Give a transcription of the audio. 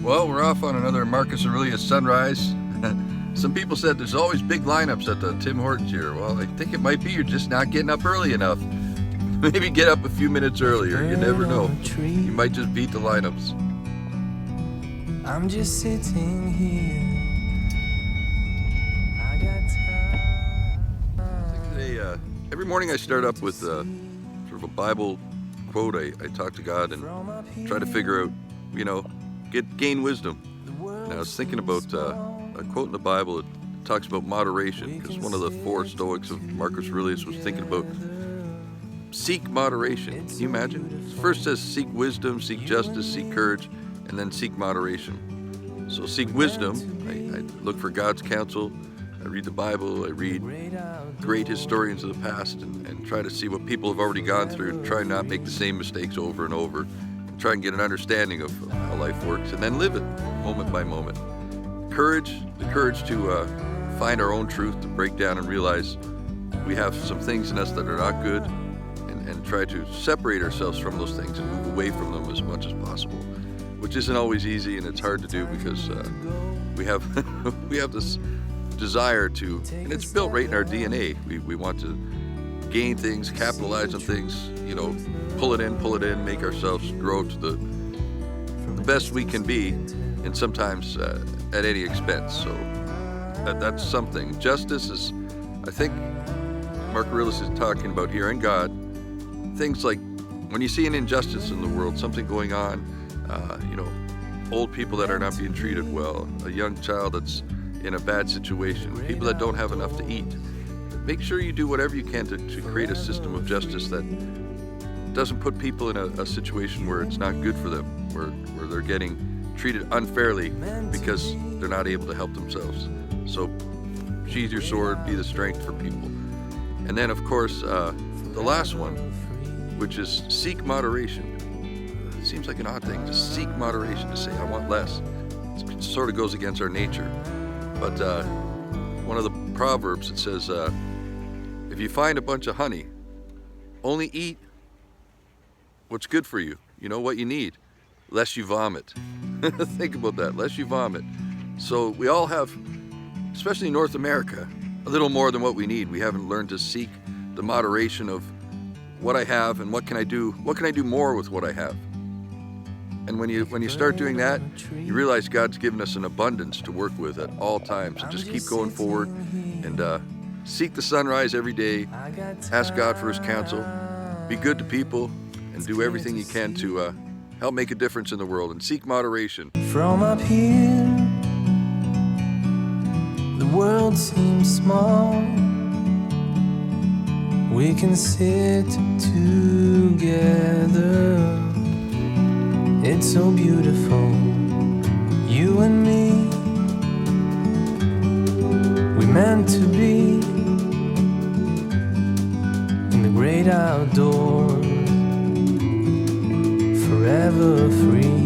Well, we're off on another Marcus Aurelius SunRise. Some people said there's always big lineups at the Tim Hortons here. Well, I think it might be you're just not getting up early enough. Maybe get up a few minutes earlier. You never know. You might just beat the lineups. I'm just sitting here. I got time. Today, every morning I start up with sort of a Bible quote. I talk to God and try to figure out, gain wisdom. And I was thinking about a quote in the Bible that talks about moderation, because one of the four Stoics of Marcus Aurelius was thinking about seek moderation. Can you imagine? First says seek wisdom, seek justice, seek courage, and then seek moderation. So seek wisdom. I look for God's counsel. I read the Bible. I read great historians of the past and try to see what people have already gone through and try not make the same mistakes over and over. And try and get an understanding of how life works and then live it moment by moment. Courage, the courage to find our own truth, to break down and realize we have some things in us that are not good, and try to separate ourselves from those things and move away from them as much as possible, which isn't always easy, and it's hard to do because we have we have this desire to, and it's built right in our DNA. We want to gain things, capitalize on things, pull it in, make ourselves grow to the best we can be, and sometimes at any expense. So that's something. Justice is, I think, Mark Aurelius is talking about here, and God, things like when you see an injustice in the world, something going on, old people that are not being treated well, a young child that's in a bad situation, people that don't have enough to eat. Make sure you do whatever you can to create a system of justice that doesn't put people in a situation where it's not good for them, where they're getting treated unfairly because they're not able to help themselves. So sheathe your sword, be the strength for people. And then, of course, the last one, which is seek moderation. It seems like an odd thing to seek moderation, to say I want less. It sort of goes against our nature. But one of the Proverbs, it says, if you find a bunch of honey, only eat what's good for you, what you need, lest you vomit. Think about that, lest you vomit. So we all have, especially in North America, a little more than what we need. We haven't learned to seek the moderation of what I have and what can I do more with what I have. And when you start doing that, you realize God's given us an abundance to work with at all times. So just keep going forward and seek the sunrise every day. Ask God for His counsel. Be good to people and do everything you can to help make a difference in the world, and seek moderation. From up here, the world seems small. We can sit together. It's so beautiful, you and me. We meant to be in the great outdoors, forever free.